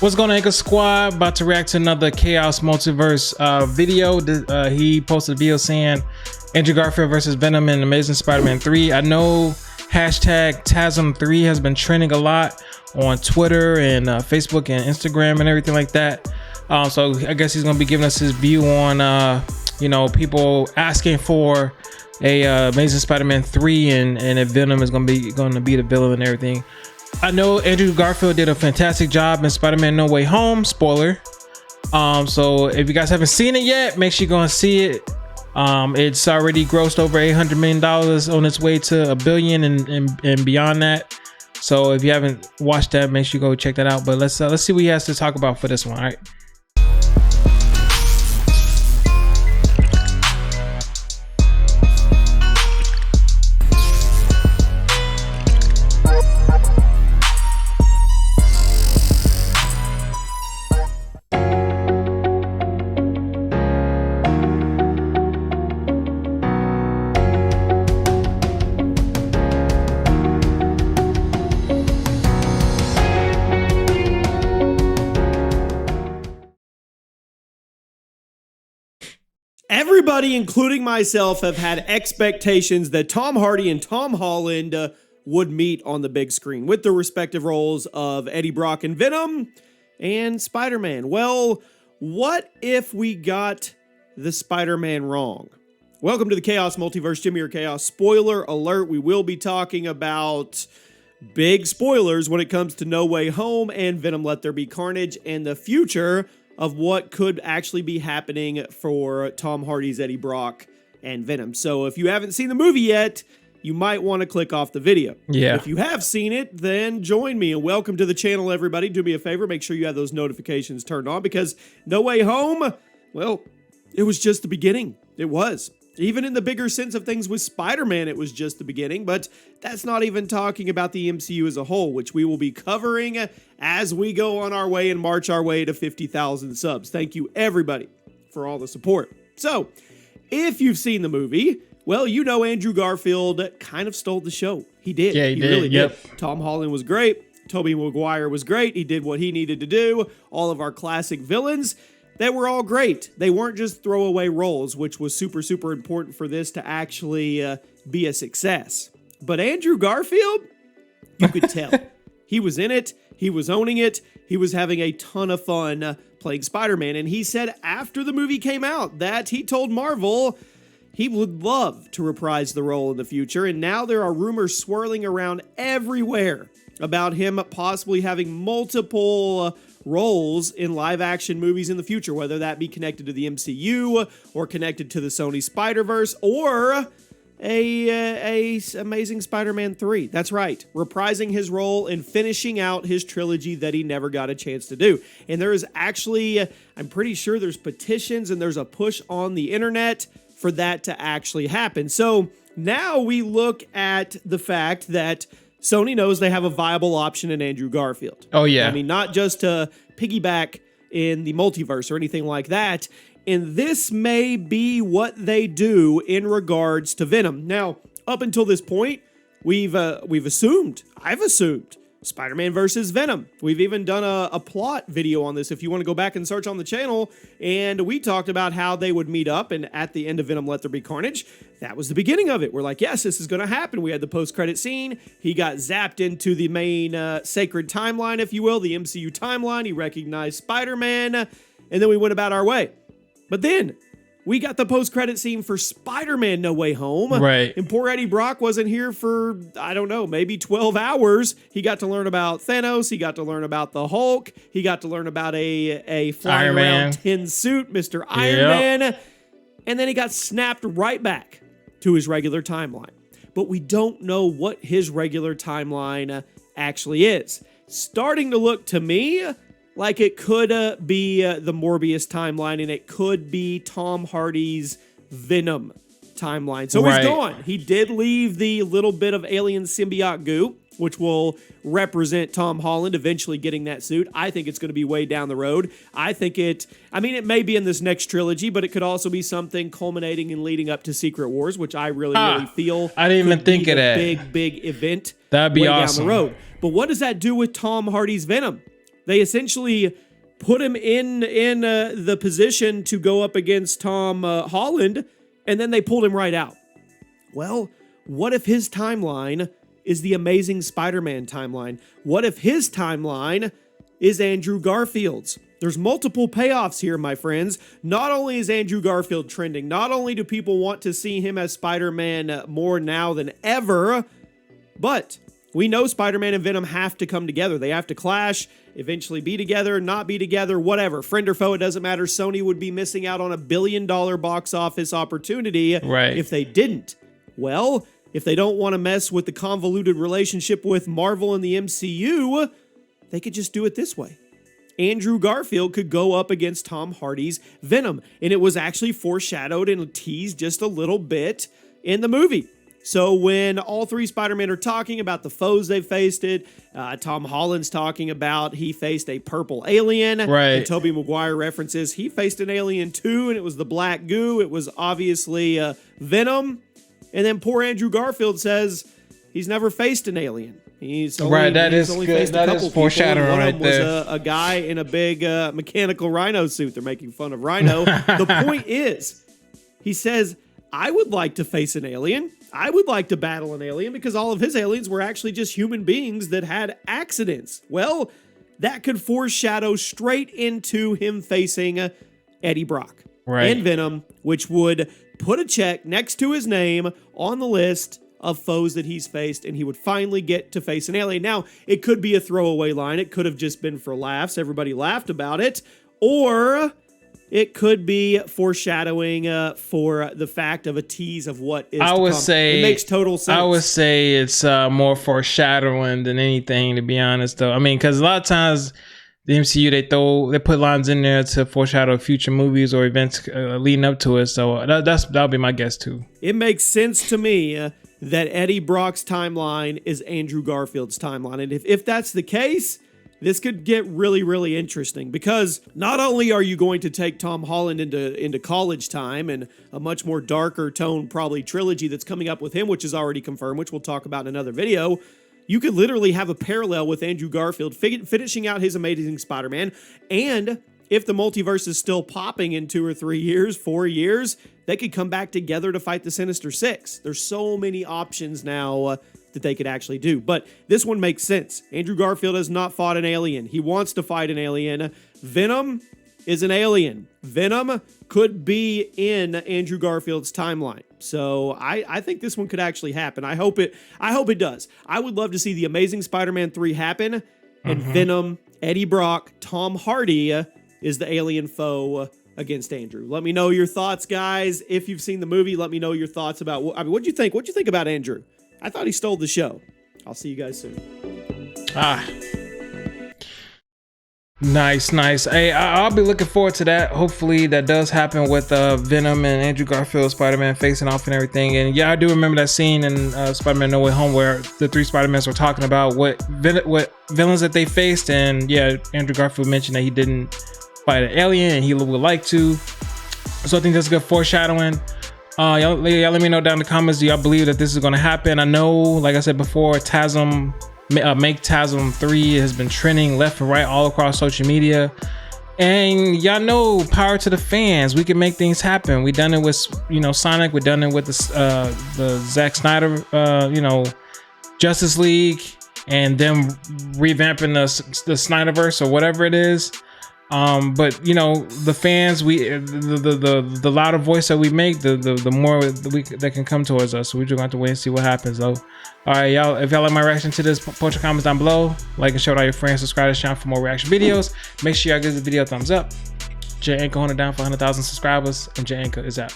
What's going on, Anchor Squad? About to react to another Chaos Multiverse video. He posted a video saying Andrew Garfield versus Venom in Amazing Spider-Man 3. I know hashtag TASM3 has been trending a lot on Twitter and Facebook and Instagram and everything like that. So I guess he's going to be giving us his view on, people asking for a Amazing Spider-Man 3 and if Venom is going to be the villain and everything. I know Andrew Garfield did a fantastic job in Spider-Man No Way Home. Spoiler. So if you guys haven't seen it yet, make sure you go and see it. It's already grossed over $800 million on its way to $1 billion and beyond that. So if you haven't watched that, make sure you go check that out. But let's see what he has to talk about for this one. All right. Everybody, including myself, have had expectations that Tom Hardy and Tom Holland would meet on the big screen with the respective roles of Eddie Brock and Venom and Spider-Man. Well, what if we got the Spider-Man wrong? Welcome to the Chaos Multiverse. Jimmy or Chaos. Spoiler alert, we will be talking about big spoilers when it comes to No Way Home and Venom Let There Be Carnage and the future of what could actually be happening for Tom Hardy's Eddie Brock and Venom. So if you haven't seen the movie yet, you might want to click off the video. Yeah. If you have seen it, then join me and welcome to the channel, everybody. Do me a favor, make sure you have those notifications turned on because No Way Home, well, it was just the beginning. It was. Even in the bigger sense of things with Spider-Man, it was just the beginning, but that's not even talking about the MCU as a whole, which we will be covering as we go on our way and march our way to 50,000 subs. Thank you, everybody, for all the support. So, if you've seen the movie, well, you know Andrew Garfield kind of stole the show. He did. Yeah, he did. Really Yep. did. Tom Holland was great. Tobey Maguire was great. He did what he needed to do. All of our classic villains, they were all great. They weren't just throwaway roles, which was super, super important for this to actually be a success. But Andrew Garfield, you could tell. He was in it. He was owning it. He was having a ton of fun playing Spider-Man. And he said after the movie came out that he told Marvel he would love to reprise the role in the future. And now there are rumors swirling around everywhere about him possibly having multiple roles in live-action movies in the future, whether that be connected to the MCU or connected to the Sony Spider-Verse or a Amazing Spider-Man 3. That's right, reprising his role and finishing out his trilogy that he never got a chance to do. And there is actually, I'm pretty sure there's petitions and there's a push on the internet for that to actually happen. So now we look at the fact that Sony knows they have a viable option in Andrew Garfield. Oh, yeah. I mean, not just to piggyback in the multiverse or anything like that. And this may be what they do in regards to Venom. Now, up until this point, I've assumed Spider-Man versus Venom. We've even done a plot video on this if you want to go back and search on the channel. And we talked about how they would meet up. And at the end of Venom Let There Be Carnage, that was the beginning of it. We're like, yes, this is going to happen. We had the post-credit scene. He got zapped into the main sacred timeline, if you will, the MCU timeline. He recognized Spider-Man. And then we went about our way. But then we got the post-credit scene for Spider-Man No Way Home. Right. And poor Eddie Brock wasn't here for, I don't know, maybe 12 hours. He got to learn about Thanos. He got to learn about the Hulk. He got to learn about a flying Iron around Man. tin suit, Mr. Iron Man. And then he got snapped right back to his regular timeline. But we don't know what his regular timeline actually is. Starting to look to me like it could be the Morbius timeline, and it could be Tom Hardy's Venom timeline. So he's gone. He did leave the little bit of alien symbiote goo, which will represent Tom Holland eventually getting that suit. I think it's going to be way down the road. It may be in this next trilogy, but it could also be something culminating and leading up to Secret Wars, which I really feel I didn't even think of that. Big event. That'd be way awesome. down the road. But what does that do with Tom Hardy's Venom? They essentially put him in the position to go up against Tom Holland, and then they pulled him right out. Well, what if his timeline is the Amazing Spider-Man timeline? What if his timeline is Andrew Garfield's? There's multiple payoffs here, my friends. Not only is Andrew Garfield trending, not only do people want to see him as Spider-Man more now than ever, but we know Spider-Man and Venom have to come together. They have to clash, eventually be together, not be together, whatever. Friend or foe, it doesn't matter. Sony would be missing out on $1 billion box office opportunity if they didn't. Well, if they don't want to mess with the convoluted relationship with Marvel and the MCU, they could just do it this way. Andrew Garfield could go up against Tom Hardy's Venom, and it was actually foreshadowed and teased just a little bit in the movie. So when all three Spider-Men are talking about the foes they faced, Tom Holland's talking about he faced a purple alien. Right. And Tobey Maguire references he faced an alien too, and it was the black goo. It was obviously Venom. And then poor Andrew Garfield says he's never faced an alien. He's only, that he's is only good. faced a That couple is foreshadowing people. One right of them there. was a guy in a big mechanical rhino suit. They're making fun of Rhino. The point is, he says, I would like to face an alien. I would like to battle an alien because all of his aliens were actually just human beings that had accidents. Well, that could foreshadow straight into him facing Eddie Brock and Venom, which would put a check next to his name on the list of foes that he's faced, and he would finally get to face an alien. Now, it could be a throwaway line. It could have just been for laughs. Everybody laughed about it. Or it could be foreshadowing for the fact of a tease of what is I to would come. say it makes total sense. I would say it's more foreshadowing than anything, to be honest, though. I mean, because a lot of times the MCU, they put lines in there to foreshadow future movies or events leading up to it. So that'll be my guess too. It makes sense to me that Eddie Brock's timeline is Andrew Garfield's timeline. And if that's the case, this could get really, really interesting, because not only are you going to take Tom Holland into college time and a much more darker tone, probably trilogy that's coming up with him, which is already confirmed, which we'll talk about in another video. You could literally have a parallel with Andrew Garfield finishing out his Amazing Spider-Man, and if the multiverse is still popping in 2 or 3 years, 4 years, they could come back together to fight the Sinister Six. There's so many options now that they could actually do. But this one makes sense. Andrew Garfield has not fought an alien. He wants to fight an alien. Venom is an alien. Venom could be in Andrew Garfield's timeline. So I think this one could actually happen. I hope it does. I would love to see the Amazing Spider-Man 3 happen, and Venom, Eddie Brock, Tom Hardy is the alien foe against Andrew. Let me know your thoughts, guys. If you've seen the movie, let me know your thoughts about what'd you think? What'd you think about Andrew? I thought he stole the show. I'll see you guys soon. Nice. Hey, I'll be looking forward to that. Hopefully that does happen with Venom and Andrew Garfield, Spider-Man facing off and everything. And yeah, I do remember that scene in Spider-Man No Way Home where the three Spider-Mans were talking about what villains that they faced. And yeah, Andrew Garfield mentioned that he didn't fight an alien and he would like to. So I think that's good foreshadowing. Y'all let me know down in the comments, do y'all believe that this is going to happen? I know, like I said before, Make TASM 3 has been trending left and right all across social media. And y'all know, power to the fans. We can make things happen. We done it with, Sonic. We done it with the Zack Snyder, Justice League, and them revamping the Snyderverse or whatever it is. But the fans, the louder voice that we make, the more that can come towards us. So we're just gonna have to wait and see what happens, though. All right, y'all. If y'all like my reaction to this, post your comments down below. Like and share with all your friends. Subscribe to the channel for more reaction videos. Make sure y'all give the video a thumbs up. J Anchor 100 down for 100,000 subscribers, and J Anchor is out.